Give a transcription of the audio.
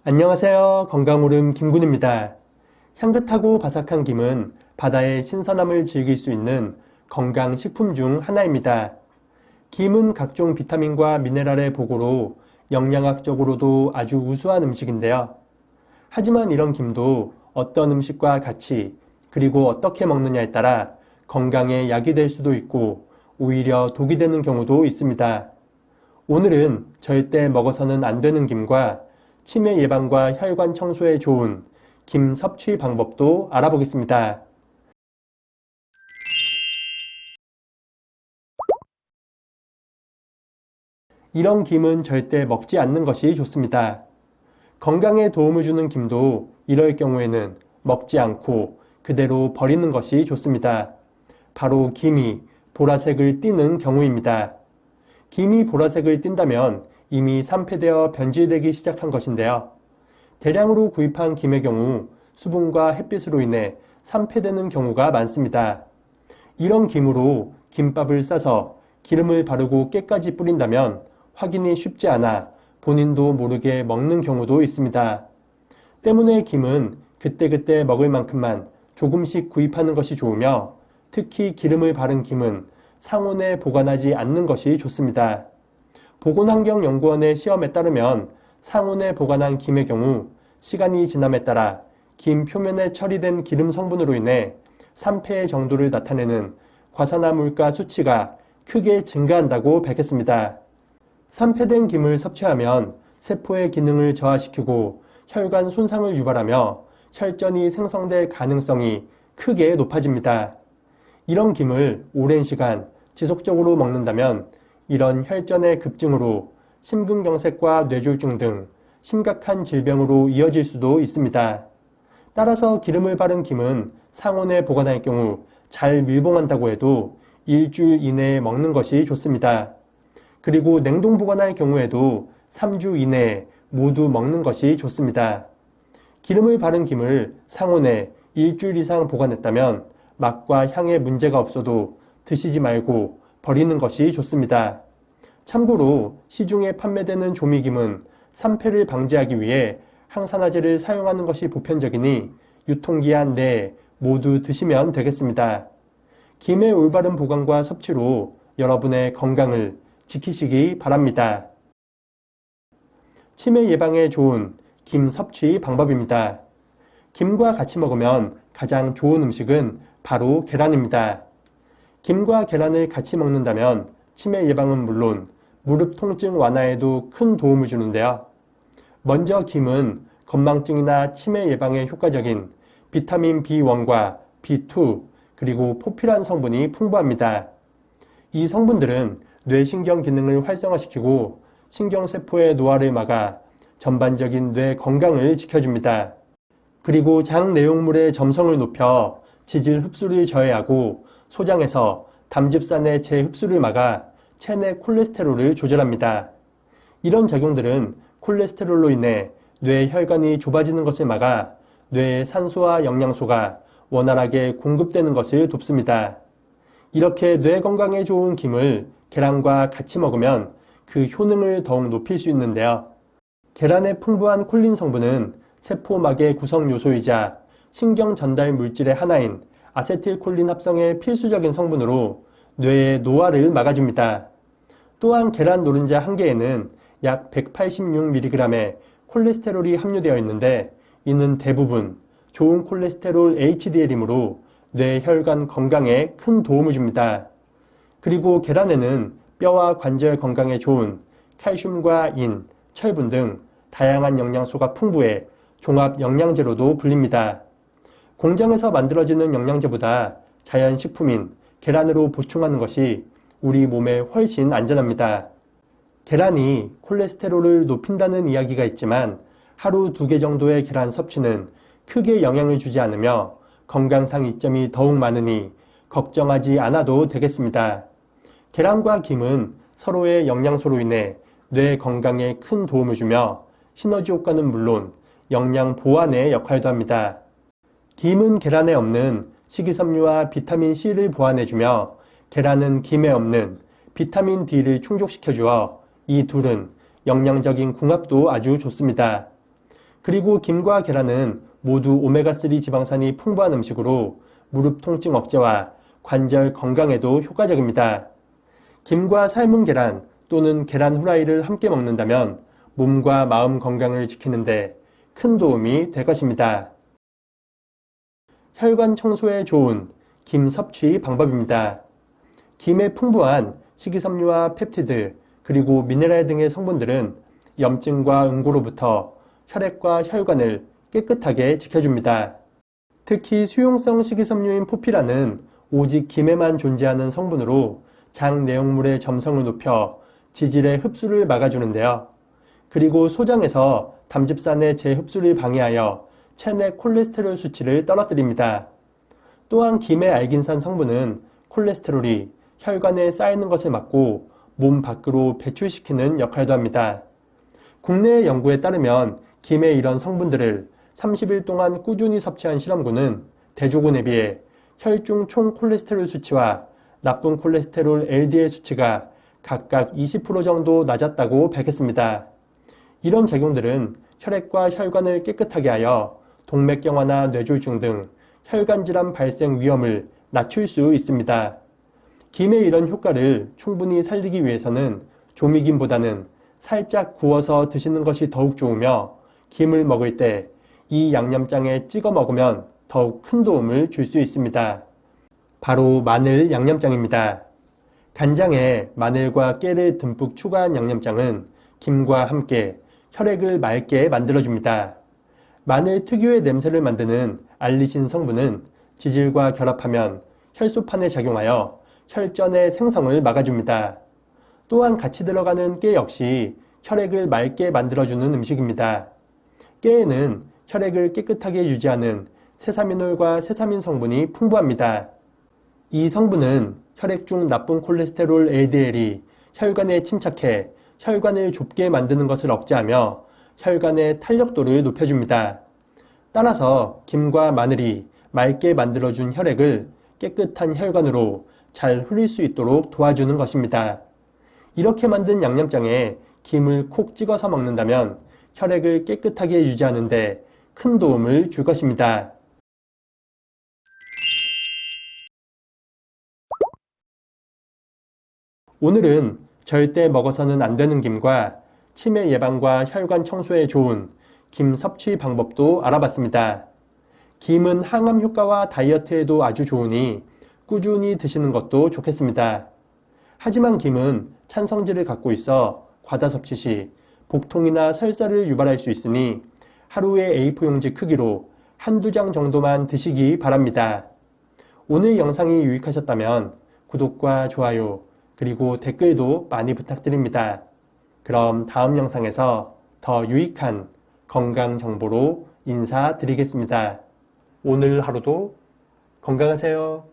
안녕하세요. 건강오름 김군입니다. 향긋하고 바삭한 김은 바다의 신선함을 즐길 수 있는 건강식품 중 하나입니다. 김은 각종 비타민과 미네랄의 보고로 영양학적으로도 아주 우수한 음식인데요. 하지만 이런 김도 어떤 음식과 같이 그리고 어떻게 먹느냐에 따라 건강에 약이 될 수도 있고 오히려 독이 되는 경우도 있습니다. 오늘은 절대 먹어서는 안 되는 김과 치매 예방과 혈관 청소에 좋은 김 섭취 방법도 알아보겠습니다. 이런 김은 절대 먹지 않는 것이 좋습니다. 건강에 도움을 주는 김도 이럴 경우에는 먹지 않고 그대로 버리는 것이 좋습니다. 바로 김이 보라색을 띠는 경우입니다. 김이 보라색을 띈다면 이미 산패되어 변질되기 시작한 것인데요. 대량으로 구입한 김의 경우 수분과 햇빛으로 인해 산패되는 경우가 많습니다. 이런 김으로 김밥을 싸서 기름을 바르고 깨까지 뿌린다면 확인이 쉽지 않아 본인도 모르게 먹는 경우도 있습니다. 때문에 김은 그때그때 먹을 만큼만 조금씩 구입하는 것이 좋으며 특히 기름을 바른 김은 상온에 보관하지 않는 것이 좋습니다. 보건환경연구원의 시험에 따르면 상온에 보관한 김의 경우 시간이 지남에 따라 김 표면에 처리된 기름 성분으로 인해 산패의 정도를 나타내는 과산화물가 수치가 크게 증가한다고 밝혔습니다. 산패된 김을 섭취하면 세포의 기능을 저하시키고 혈관 손상을 유발하며 혈전이 생성될 가능성이 크게 높아집니다. 이런 김을 오랜 시간 지속적으로 먹는다면 이런 혈전의 급증으로 심근경색과 뇌졸중 등 심각한 질병으로 이어질 수도 있습니다. 따라서 기름을 바른 김은 상온에 보관할 경우 잘 밀봉한다고 해도 일주일 이내에 먹는 것이 좋습니다. 그리고 냉동 보관할 경우에도 3주 이내에 모두 먹는 것이 좋습니다. 기름을 바른 김을 상온에 일주일 이상 보관했다면 맛과 향에 문제가 없어도 드시지 말고 버리는 것이 좋습니다. 참고로 시중에 판매되는 조미김은 산패를 방지하기 위해 항산화제를 사용하는 것이 보편적이니 유통기한 내에 모두 드시면 되겠습니다. 김의 올바른 보관과 섭취로 여러분의 건강을 지키시기 바랍니다. 치매 예방에 좋은 김 섭취 방법입니다. 김과 같이 먹으면 가장 좋은 음식은 바로 계란입니다. 김과 계란을 같이 먹는다면 치매 예방은 물론 무릎 통증 완화에도 큰 도움을 주는데요. 먼저 김은 건망증이나 치매 예방에 효과적인 비타민 B1과 B2 그리고 포피란 성분이 풍부합니다. 이 성분들은 뇌신경 기능을 활성화시키고 신경세포의 노화를 막아 전반적인 뇌 건강을 지켜줍니다. 그리고 장 내용물의 점성을 높여 지질 흡수를 저해하고 소장에서 담즙산의 재흡수를 막아 체내 콜레스테롤을 조절합니다. 이런 작용들은 콜레스테롤로 인해 뇌 혈관이 좁아지는 것을 막아 뇌의 산소와 영양소가 원활하게 공급되는 것을 돕습니다. 이렇게 뇌 건강에 좋은 김을 계란과 같이 먹으면 그 효능을 더욱 높일 수 있는데요. 계란의 풍부한 콜린 성분은 세포막의 구성 요소이자 신경 전달 물질의 하나인 아세틸콜린 합성의 필수적인 성분으로 뇌의 노화를 막아줍니다. 또한 계란 노른자 한 개에는 약 186mg의 콜레스테롤이 함유되어 있는데 이는 대부분 좋은 콜레스테롤 HDL이므로 뇌 혈관 건강에 큰 도움을 줍니다. 그리고 계란에는 뼈와 관절 건강에 좋은 칼슘과 인, 철분 등 다양한 영양소가 풍부해 종합 영양제로도 불립니다. 공장에서 만들어지는 영양제보다 자연식품인 계란으로 보충하는 것이 우리 몸에 훨씬 안전합니다. 계란이 콜레스테롤을 높인다는 이야기가 있지만 하루 2개 정도의 계란 섭취는 크게 영향을 주지 않으며 건강상 이점이 더욱 많으니 걱정하지 않아도 되겠습니다. 계란과 김은 서로의 영양소로 인해 뇌 건강에 큰 도움을 주며 시너지 효과는 물론 영양 보완의 역할도 합니다. 김은 계란에 없는 식이섬유와 비타민 C를 보완해주며 계란은 김에 없는 비타민 D를 충족시켜주어 이 둘은 영양적인 궁합도 아주 좋습니다. 그리고 김과 계란은 모두 오메가3 지방산이 풍부한 음식으로 무릎 통증 억제와 관절 건강에도 효과적입니다. 김과 삶은 계란 또는 계란 후라이를 함께 먹는다면 몸과 마음 건강을 지키는데 큰 도움이 될 것입니다. 혈관 청소에 좋은 김 섭취 방법입니다. 김에 풍부한 식이섬유와 펩티드 그리고 미네랄 등의 성분들은 염증과 응고로부터 혈액과 혈관을 깨끗하게 지켜줍니다. 특히 수용성 식이섬유인 포피라는 오직 김에만 존재하는 성분으로 장 내용물의 점성을 높여 지질의 흡수를 막아주는데요. 그리고 소장에서 담즙산의 재흡수를 방해하여 체내 콜레스테롤 수치를 떨어뜨립니다. 또한 김의 알긴산 성분은 콜레스테롤이 혈관에 쌓이는 것을 막고 몸 밖으로 배출시키는 역할도 합니다. 국내의 연구에 따르면 김의 이런 성분들을 30일 동안 꾸준히 섭취한 실험군은 대조군에 비해 혈중 총 콜레스테롤 수치와 나쁜 콜레스테롤 LDL 수치가 각각 20% 정도 낮았다고 밝혔습니다. 이런 작용들은 혈액과 혈관을 깨끗하게 하여 동맥경화나 뇌졸중 등 혈관질환 발생 위험을 낮출 수 있습니다. 김의 이런 효과를 충분히 살리기 위해서는 조미김보다는 살짝 구워서 드시는 것이 더욱 좋으며 김을 먹을 때 이 양념장에 찍어 먹으면 더욱 큰 도움을 줄 수 있습니다. 바로 마늘 양념장입니다. 간장에 마늘과 깨를 듬뿍 추가한 양념장은 김과 함께 혈액을 맑게 만들어줍니다. 마늘 특유의 냄새를 만드는 알리신 성분은 지질과 결합하면 혈소판에 작용하여 혈전의 생성을 막아줍니다. 또한 같이 들어가는 깨 역시 혈액을 맑게 만들어주는 음식입니다. 깨에는 혈액을 깨끗하게 유지하는 세사미놀과 세사민 성분이 풍부합니다. 이 성분은 혈액 중 나쁜 콜레스테롤 LDL이 혈관에 침착해 혈관을 좁게 만드는 것을 억제하며 혈관의 탄력도를 높여줍니다. 따라서 김과 마늘이 맑게 만들어준 혈액을 깨끗한 혈관으로 잘 흐를 수 있도록 도와주는 것입니다. 이렇게 만든 양념장에 김을 콕 찍어서 먹는다면 혈액을 깨끗하게 유지하는 데 큰 도움을 줄 것입니다. 오늘은 절대 먹어서는 안 되는 김과 치매 예방과 혈관 청소에 좋은 김 섭취 방법도 알아봤습니다. 김은 항암 효과와 다이어트에도 아주 좋으니 꾸준히 드시는 것도 좋겠습니다. 하지만 김은 찬성질을 갖고 있어 과다 섭취 시 복통이나 설사를 유발할 수 있으니 하루에 A4 용지 크기로 한두 장 정도만 드시기 바랍니다. 오늘 영상이 유익하셨다면 구독과 좋아요 그리고 댓글도 많이 부탁드립니다. 그럼 다음 영상에서 더 유익한 건강 정보로 인사드리겠습니다. 오늘 하루도 건강하세요.